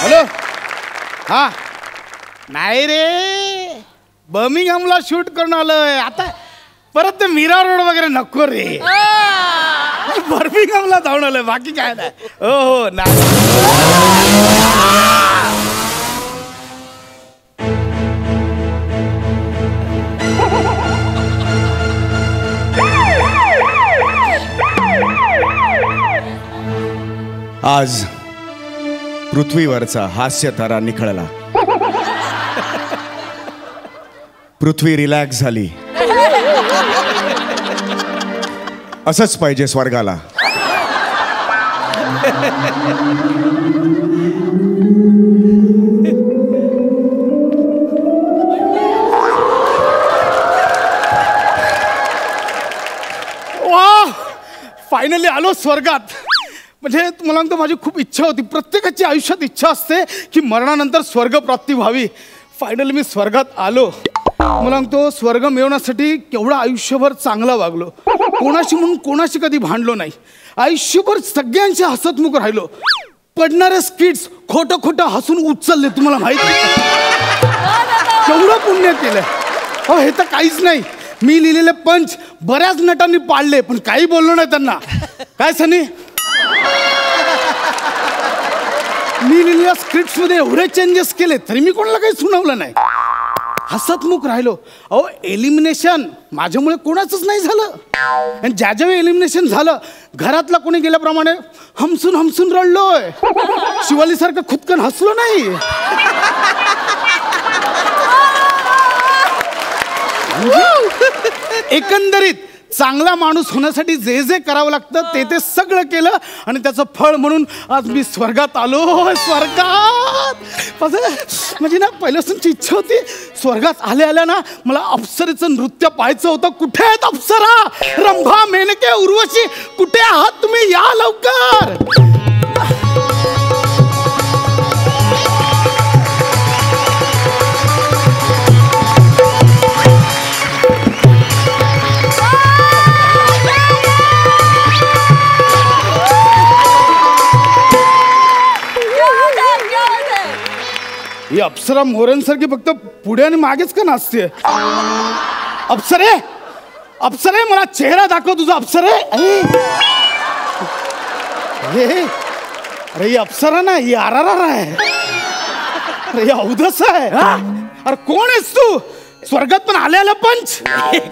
Hello. हा नाही रे, बर्मिंगहॅमला shoot करून आलोय. आता परत ते मीरा रोड वगैरे नको रे. बर्मिंगहॅमला जाऊन आलोय, बाकी काय नाही. हो हो नाही. आज पृथ्वीवरचा हास्य तारा निखळला. पृथ्वी रिलॅक्स झाली. असंच पाहिजे स्वर्गाला. वा, फायनली आलो स्वर्गात. म्हणजे तुम्हाला सांगतो, माझी खूप इच्छा होती. प्रत्येकाची आयुष्यात इच्छा असते की मरणानंतर स्वर्गप्राप्ती व्हावी. फायनली मी स्वर्गात आलो. मला सांगतो, स्वर्ग मिळवण्यासाठी केवढं आयुष्यभर चांगला वागलो. कोणाशी म्हणून कोणाशी कधी भांडलो नाही. आयुष्यभर सगळ्यांशी हसतमुख राहिलो. पडणारे स्किट्स खोटं खोटं हसून उचलले. तुम्हाला माहिती केवढं पुण्य केलंय. हो, हे तर काहीच नाही. मी लिहिलेले पंच बऱ्याच नटांनी पाळले, पण काही बोललो नाही त्यांना. काय सनी, मी लिहिलेल्या स्क्रिप्ट मध्ये एवढे चेंजेस केले तरी मी कोणाला काही सुनावलं नाही. हसतमुख राहिलो. अहो, एलिमिनेशन माझ्यामुळे कोणाचंच नाही झालं. आणि ज्या ज्यावेळी एलिमिनेशन झालं, घरातला कोणी गेल्याप्रमाणे हमसून हमसून रडलोय. शिवालीसारखं खुदकन हसलो नाही. एकंदरीत चांगला माणूस होण्यासाठी जे जे करावं लागतं ते ते सगळं केलं. आणि त्याचं फळ म्हणून आज मी स्वर्गात आलो. स्वर्गात म्हणजे ना, पहिल्यापासूनची इच्छा होती. स्वर्गात आल्या आल्या ना मला अप्सरेचं नृत्य पाहायचं होतं. कुठे आहेत अप्सरा, रंभा, मेनके, उर्वशी, कुठे आहात तुम्ही? या लवकर. ही अप्सरा मोऱ्यांसारखी फक्त पुढे आणि मागेच का नाचते? अप्सरे, अप्सरे, मला चेहरा दाखव तुझा. अप्सरे, अरे ही अप्सरा ना, ही आरार आहे. अरे अवधस आहे. अरे कोण आहेस तू? स्वर्गात पण आले आलं पंच.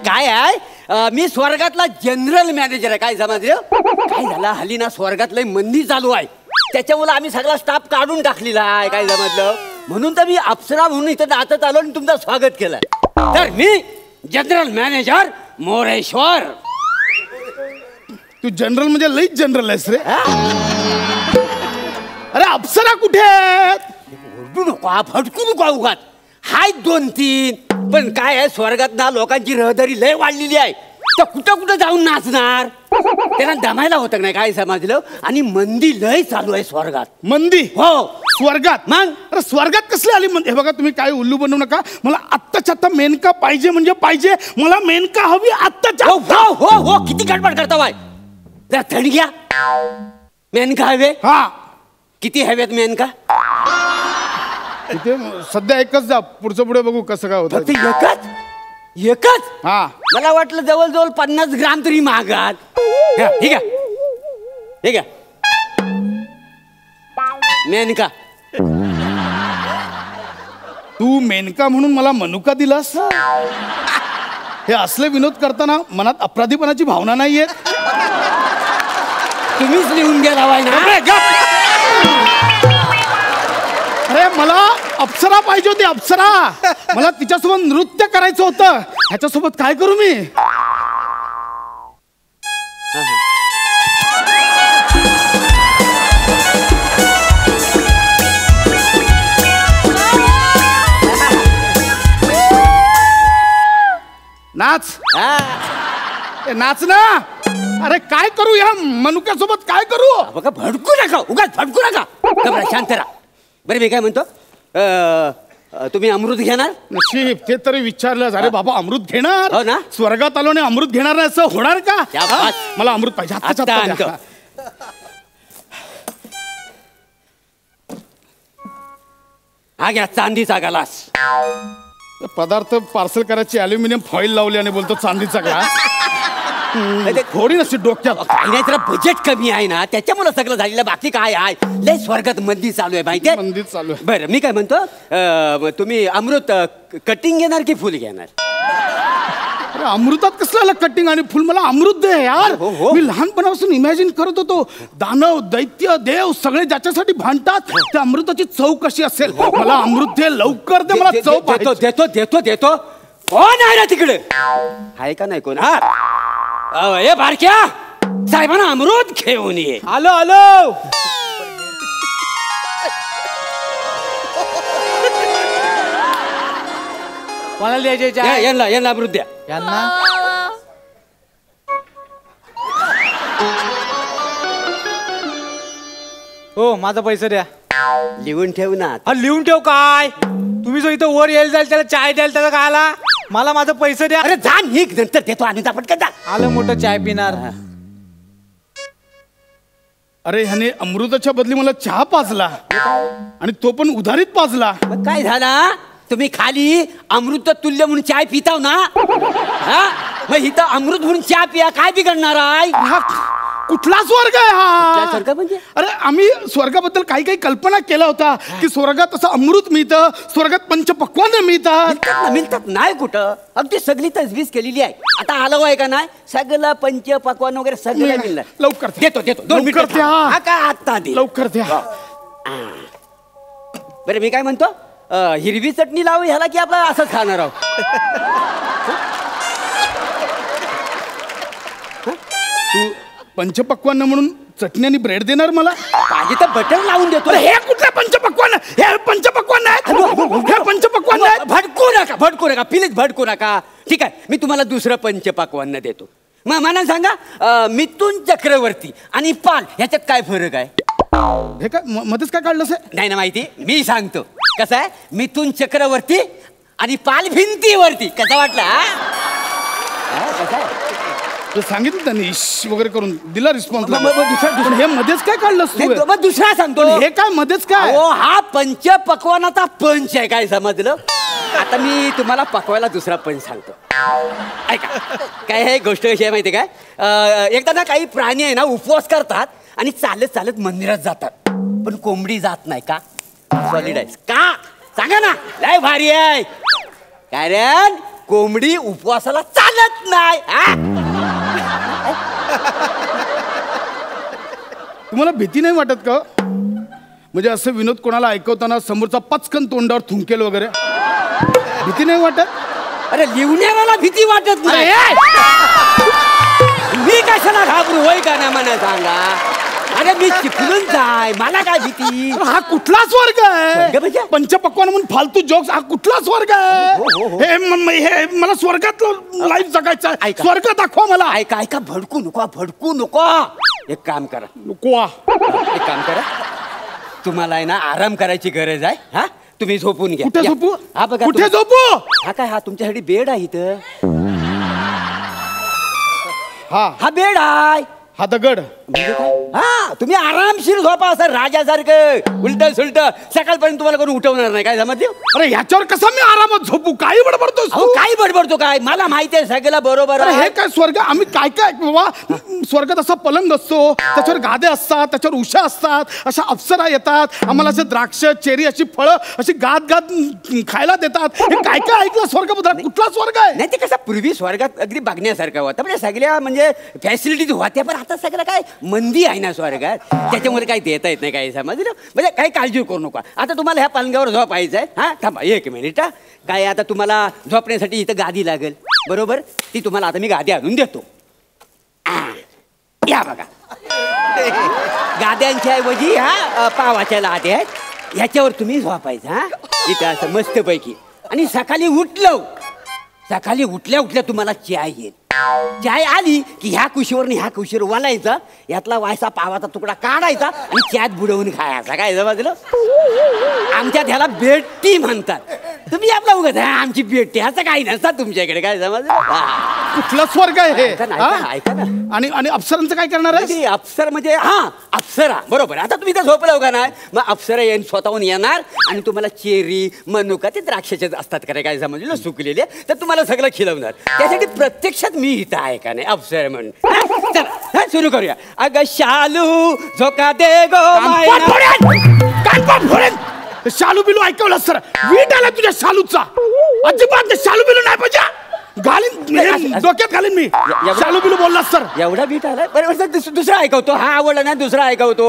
काय आहे, मी स्वर्गातला जनरल मॅनेजर आहे. काय समजलं? काय झालं, हल्ली ना स्वर्गातलं मंदी चालू आहे. त्याच्यामुळे आम्ही सगळा स्टाफ काढून टाकलेला आहे. काय समजलं? म्हणून तर मी अप्सरा म्हणून इथं नाचत आलो आणि तुमचं स्वागत केलं. तर मी जनरल मॅनेजर मोरेश्वर. तू जनरल म्हणजे लईच जनरल आहेस रे. अरे अप्सरा कुठे आहेत? ओरडू नको, फटकू नको उगाच. हाय 2-3, पण काय आहे, स्वर्गात ना लोकांची रहदारी लय वाढलेली आहे. तर कुठं कुठं जाऊन नाचणार? त्यांना दमायला होतं नाही. काय समजलं? आणि मंदी लय चालू आहे स्वर्गात. मंदी? हो, स्वर्गात. मग अरे स्वर्गात कसली आली मंदी? हे बघा, तुम्ही काय उल्लू बनवू नका. मला आत्ताच्या आत्ता मेनका पाहिजे म्हणजे पाहिजे. मला मेनका हवी आत्ताच्या. हो हो हो हो, किती गडबड करता बाय. जरा थंड घ्या. मेनका हवे? हा. किती हवेत मेनका? इथे सध्या एकच जा, पुढचं पुढे बघू कसं काय होतं. फक्त एकच? एकच? हा. मला वाटलं जवळजवळ 50 ग्राम तरी महागात. ठीक आहे, ठीक आहे. मेनका. तू मेनका म्हणून मला मनुका दिलास? हे असले विनोद करताना मनात अपराधीपणाची भावना नाहीये? तुम्हीच लिहून गेला वाय ना. अरे मला अप्सरा पाहिजे होती. अप्सरा, मला तिच्यासोबत नृत्य करायचं होतं. ह्याच्यासोबत काय करू मी? नाच. नाच ना. अरे काय करू या मनुक्यासोबत? काय करू? बघा, भडकू नका, उगाच भडकू नका. घबरा, शांत राहा. बरं, मी काय म्हणतो, तुम्ही अमृत घेणार? नशीब ते तरी विचारलं. अरे बाबा, अमृत घेणार? हो ना. स्वर्गात आलो आणि अमृत घेणार नाही असं होणार का? मला अमृत पाहिजे. हा घ्या चांदीचा ग्लास. पदार्थ पार्सल करायची अल्युमिनियम फॉईल लावली आणि बोलतो चांदीचा ग्लास. थोडी नसते डोक्यात. काही नाही, जरा बजेट कमी आहे ना त्याच्यामुळे सगळं झालेलं. बाकी काय आहे, लय स्वर्गात मंदी चालू आहे माहितीये. मंदीत चालू आहे. बरं मी काय म्हणतो, तुम्ही अमृत कटिंग घेणार की फुल घेणार? अरे अमृतात कसलं कटिंग आणि फुल? मला अमृत दे यार. हो, हो. मी लहानपणापासून इमॅजिन करत होतो दानव दैत्य देव सगळे ज्याच्यासाठी भांडतात त्या अमृताची चव कशी असेल. मला अमृत दे लवकर दे, मला चव देतो देतो देतो देतो. कोण आहे ना तिकडे? आहे का नाही कोण? हा ए बारक्या, साहेबांना अमृत घेऊन ये. आलो आलो. कोणाला द्यायचे? यांना यांना अमृत द्या. यांना हो माझा पैसा द्या. लिहून ठेव ना. लिहून ठेव काय? तुम्ही जो इथं वर यायला जाईल त्याला चाय द्याल त्याला काय आला? मला माझं पैसे द्या. अरे जा निघ, नंतर देतो. आणि पटकन जा. आलं मोठं चाय पिणार. अरे ह्याने अमृताच्या बदली मला चहा पाजला आणि तो पण उधारीत पाजला. मग काय झाला? तुम्ही खाली अमृत तुल्य म्हणून चाय पिताव ना, हा? मग इथं अमृत म्हणून चहा पिया, काय बिघडणार आहे? हा कुठला स्वर्ग आहे कुठला हा? स्वर्ग म्हणजे? अरे आम्ही स्वर्गाबद्दल काही काही कल्पना केला होता की स्वर्गात असं अमृत मिळतं, स्वर्गात पंचपक्वान्न मिळतात. मिळतात ना, मिळतात. नाही कुठं, अगदी सगळी तजवीज केलेली आहे. आता आलं आहे का नाही, सगळं पंच पक्वान वगैरे सगळं मिळणार. लवकर द्या. देतो देतो. 2 लवकर मिनिटं द्या. थांब. हा काय आत्ता दे. लवकर द्या. बरं मी काय म्हणतो, हिरवी चटणी लावू ह्याला की आपलं असं खाणार आहोत? तू पंचपक्वान्न म्हणून चटणी आणि ब्रेड देणार मला? पाहिजे तर बटर लावून देतो. अरे हे कुठलं पंचपक्वान्न? हे पंचपक्वान्न आहेत. हे पंचपक्वान्न आहेत. भडकू नका, भडकू नका, प्लीज भडकू नका. ठीक आहे, मी तुम्हाला दुसरं पंचपक्वान्न देतो. मग मला सांगा, मिथुन चक्रवर्ती आणि पाल ह्याच्यात काय फरक आहे? हे काय मध्येच काय काढलं असं? नाही ना माहिती, मी सांगतो. कसं आहे, मिथुन चक्रवर्ती आणि पाल भिंतीवरती. कसं वाटलं? कसं आहे? सांगितलं त्यांनी इश वगैरे करून दिला रिस्पॉन्स. दुसरा हे मध्येच काय काढलं असतं? मग दुसरा सांगतो. हे काय मध्येच काय? हो, हा पंच पक्वानाचा पंच आहे. काय समजलं? आता मी तुम्हाला पकवायला दुसरा पंच सांगतो. ऐका, काय आहे गोष्ट कशी आहे माहिती काय? एकदा ना काही प्राणी आहे ना उपवास करतात आणि चालत चालत मंदिरात जातात, पण कोंबडी जात नाही. का? सॉलिड आहे का? सांगा ना. लय भारी आहे. कारण कोंबडी उपवासाला चालत नाही. तुम्हाला भीती नाही वाटत का? म्हणजे असं विनोद कोणाला ऐकवताना समोरचा पचकन तोंडावर थुंकेल वगैरे, भीती नाही वाटत? अरे लिवण्याला भीती वाटत नाही. मी कशाला घाबरू? होय का ना मला सांगा. अरे मी चिपळून जाय, मला काय भीती? हा कुठला स्वर्ग आहे? म्हणजे? पंचपक्वान्न म्हणून फालतू जोक्स. हा कुठला स्वर्ग आहे? हे मला स्वर्गातलं लाईफ जगायचं आहे. स्वर्ग दाखवा मला. ऐका ऐका, भडकू नको, भडकू नको. एक काम करा. नको. एक काम करा, तुम्हाला आहे ना आराम करायची गरज आहे. हा, तुम्ही झोपून घ्या. कुठे झोपू? हा बघा. कुठे झोपू? हा काय, हा तुमच्यासाठी बेड आहे इथं. हा बेड आहे. हा दगड. हा, तुम्ही आरामशीर झोपा असं राजासारखं. उलट सुलट सकाळपर्यंत तुम्हाला कोणी उठवणार नाही. काय समजते? अरे ह्याच्यावर कसा मी आरामात झोपू? काही बडबडतोस तू? काही बडबडतो काय? मला माहिती आहे सगळं बरोबर अरे आहे. हे काय स्वर्ग? आम्ही काय काय बाबा, स्वर्गात असा पलंग असतो, त्याच्यावर गादे असतात, त्याच्यावर उषा असतात, अशा अप्सरा येतात, आम्हाला असे द्राक्ष चेरी अशी फळं अशी गाद खायला देतात. हे काय काय ऐकलं स्वर्गाबद्दल? कुठला स्वर्ग आहे? नाही, ते कसं पूर्वी स्वर्गात अगदी बघण्यासारखं होतं. म्हणजे सगळ्या म्हणजे फॅसिलिटीज होत्या, पण आता सगळं काय मंदी आहे ना स्वर्गात, त्याच्यामध्ये काही देता येत नाही. काही समजलं? म्हणजे काही काळजी करू नका. आता तुम्हाला ह्या पलंगावर झोपायचं आहे. हा थांबा 1 मिनिट. काय आता तुम्हाला झोपण्यासाठी इथं गादी लागेल, बरोबर? ती तुम्हाला आता मी गादी आणून देतो. या बघा, गाद्यांच्या ऐवजी हा पावाच्या लाद्या आहेत. ह्याच्यावर तुम्ही झोपायचं. हा इथं असं मस्तपैकी. आणि सकाळी उठल्या उठल्या तुम्हाला चाय येईल. चाय आली की ह्या कुशीवर ह्या कुशीवर वालायचा, यातला वायसा पावाचा तुकडा काढायचा आणि चॅत बुडवून खायचा. काय समजलं? आमच्यात ह्याला बेटी म्हणतात. तुम्ही आपला उगाच आमची बेटी असं काही नसतात तुमच्याकडे. काय समजलं? कुठला स्वर्ग आहे हे ऐका ना, हा? ऐका ना, ऐका ना. आणि अप्सरांचं काय करणार आहे नाही, अप्सर म्हणजे हा अप्सरा बरोबर. आता तुम्ही तर झोपला का नाही, मग अप्सरा येऊन स्वतःहून येणार आणि तुम्हाला चेरी मनुका ते द्राक्षाचे असतात का काय समजलं सुकलेले, तर तुम्हाला सगळं खिलवणार. त्यासाठी प्रत्यक्षात मी इथं आहे का नाही अप्सरा म्हणून. हा, चला सुरू करूया. अगं शालू झोका दे गो शालू बिलू ऐकवलं सर, वीट आला तुझ्या शालूचा. अजिबात शालू बिलू नाही पाहिजे, घालीन डोक्यात घालीन मी. शालू बिलू बोलला सर. एवढा बीट आला बरोबर. दुसरा ऐकवतो, हा आवडला ना दुसरा ऐकवतो.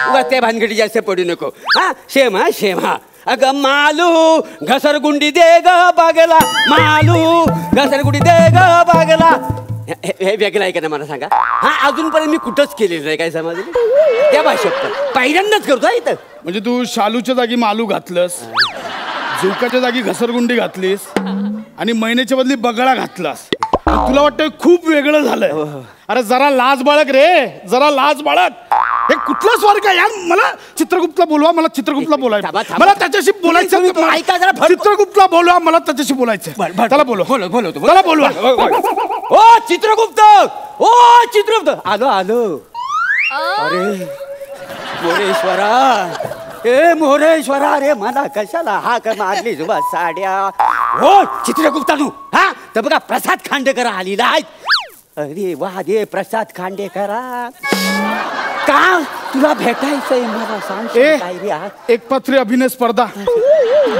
उगाच त्या भानगडी जास्त पडू नको. हा शेम हा. अगं मालू घसरगुंडी दे ग बागेला, मालू घसरगुंडी दे ग बागेला. हे वेगळं आहे का ना मला सांगा. हा अजूनपर्यंत मी कुठंच केलेलं नाही काय समजलं त्या भाषेत, पण पहिल्यांदाच करतो इथं. म्हणजे तू शालूच्या जागी मालू घातलंस, झुकाच्या जागी घसरगुंडी घातलीस आणि महिन्याच्या बदली बगळा घातलास. तुला वाटतं खूप वेगळं झालंय. अरे जरा लाज बाळग रे, जरा लाज बाळग. हे कुठला स्वर्ग आहे यार. मला चित्रगुप्तला बोलवा, मला चित्रगुप्तला बोलायचं, मला त्याच्याशी बोलायचं. ऐका जरा, चित्रगुप्तला बोलवा, मला त्याच्याशी बोलायचं. त्याला बोलवा, बोलवतो त्याला बोलवा. ओ चित्रगुप्त, ओ चित्रगुप्त, आलो. अरे मोरेश्वरा, ए मोरेश्वरा रे, मला कशाला हाक मारली जुबा साड्या. हो चित्रगुप्तानू, हा तर बघा प्रसाद खांडेकर आलेला आहे. अरे वा दे प्रसाद खांडेकरा, का तुला भेटायचंय मला सांग. एक पात्री अभिनय स्पर्धा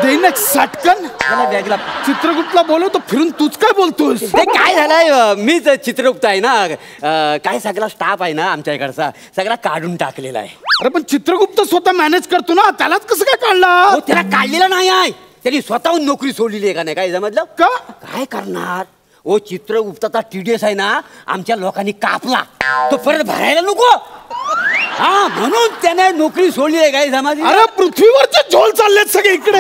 देईन सटकन. मला वेगळा चित्रगुप्तला बोलवतो फिरून, तूच काय बोलतोस. ते काय झालंय, मीच चित्रगुप्त आहे ना. काय सगळा स्टाफ आहे ना आमच्या इकडचा सगळा काढून टाकलेला आहे. अरे पण चित्रगुप्त स्वतः मॅनेज करतो ना, त्यालाच कसं काय काढला. हो त्याला काढलेला नाही आहे, त्यांनी स्वतःहून नोकरी सोडलेली आहे का नाही काय समजलं का. काय करणार. ओ चित्रगुप्ताचा TDS आहे ना आमच्या लोकांनी कापला, तो परत भरायला नको. हा म्हणून त्याने नोकरी सोडली आहे काय समज. अरे पृथ्वीवरचे झोल चाललेत सगळे इकडे.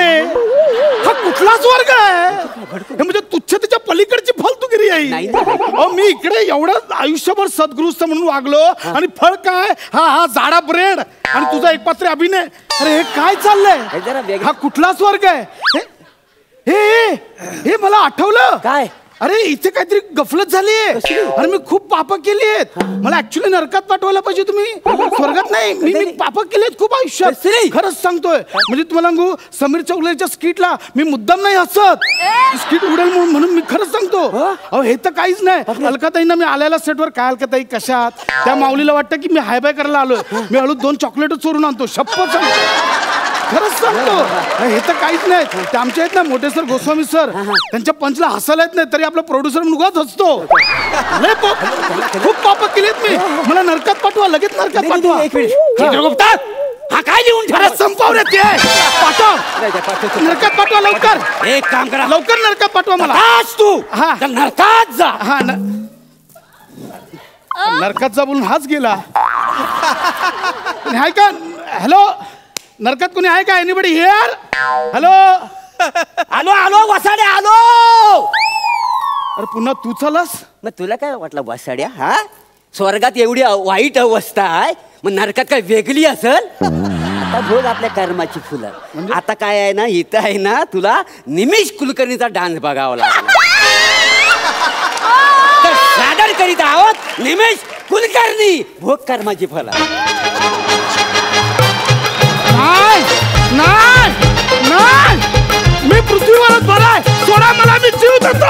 हा कुठला स्वर्ग आहे हे, म्हणजे तुच्छतेच्या पलीकडची फालतूगिरी आहे. नाही. अहो मी इकडे एवढं आयुष्यभर सद्गृहस्थ म्हणून वागलो आणि फळ काय, हा जाडा ब्रेड आणि तुझा एक पात्र अभिनय. अरे हे काय चाललंय, हा कुठला स्वर्ग आहे. हे मला आठवलं काय. अरे इथे काहीतरी गफलत झाली आहे. अरे मी खूप पाप केली आहेत. मला ऍक्च्युली नरकात पाठवायला पाहिजे तुम्ही, स्वर्गात नाही. मी पाप केली आहेत खूप आयुष्यात, खरंच सांगतोय. म्हणजे तुम्हाला सांगू, समीर चौगलेच्या स्किटला मी मुद्दाम नाही हसत, स्किट उडेल म्हणून मी खरंच सांगतो. अहो हे तर काहीच नाही. अलकाताईंना मी आल्याला सेटवर, काय अलकाताई कशात, त्या माऊलीला वाटतं की मी हाय बाय करायला आलोय. मी हळू 2 चॉकलेट चोरून आणतो, शपथ सांगतो, खरंच सांगतो. हे तर काहीच नाही. ते आमचे आहेत ना मोठे सर गोस्वामी सर, त्यांच्या पंचला हसायला येत नाही तरी आपला प्रोड्युसर मुगाच हसतो. खूप पाप केलेत मी, मला नरकात पाठवा, लगेच नरकात पाठवा. चित्रगुप्ता हा काय लिहून ठेवला. संपवण्यात ते पाठव, नरकात पाठवा लवकर. एक काम करा, लवकर नरकात पाठवा मला. तू हा नरकात जा. हा नरकात जा बोलून हाच गेला. हाय का, हॅलो नरकात कोणी आहे का, एनीबडी हिअर. हॅलो आलो वसाडे आलो. अरे पुन्हा तू चालस. मग तुला काय वाटलं वसाड्या, हा स्वर्गात एवढी वाईट अवस्था आहे, मग नरकात काय वेगळी असेल. आता भोग आपल्या कर्माची फुलं. आता काय आहे ना, इथं आहे ना तुला निमिष कुलकर्णीचा डान्स बघावा लागला. तर सादर करीत आहोत निमिष कुलकर्णी, भोग कर्माची फलं. नाही मी पृथ्वीवरच बराय, सोडा मला, मी जीव देतो.